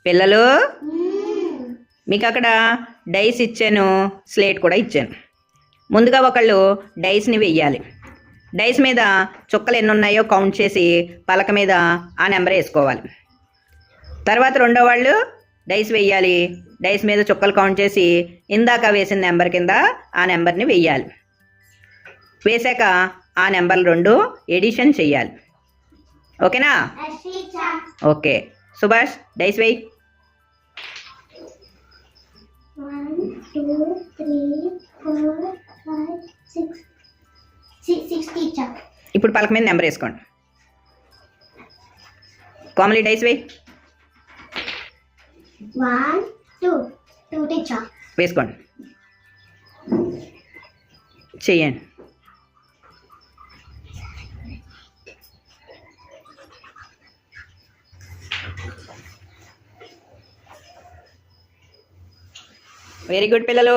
పిల్లలు మీకు అక్కడ డైస్ ఇచ్చాను, స్లేట్ కూడా ఇచ్చాను. ముందుగా ఒకళ్ళు డైస్ని వెయ్యాలి. డైస్ మీద చుక్కలు ఎన్ని ఉన్నాయో కౌంట్ చేసి పలక మీద ఆ నెంబర్ వేసుకోవాలి. తర్వాత రెండో వాళ్ళు డైస్ వెయ్యాలి. డైస్ మీద చుక్కలు కౌంట్ చేసి ఇందాక వేసిన నెంబర్ కింద ఆ నెంబర్ని వెయ్యాలి. వేసాక ఆ నెంబర్లు రెండు ఎడిషన్ చెయ్యాలి. ఓకేనా? ఓకే సుభాష్, డైస్ వెయ్యి. 1 2 3 4 5 6 6 టీచర్. ఇప్పుడు పలక మీద నెంబర్ వేసుకోండి. కామలీ డైస్ వెయ్యి. 1 2 టీచర్. వేసుకోండి, చెయ్యండి. వెరీ గుడ్ పిల్లలు.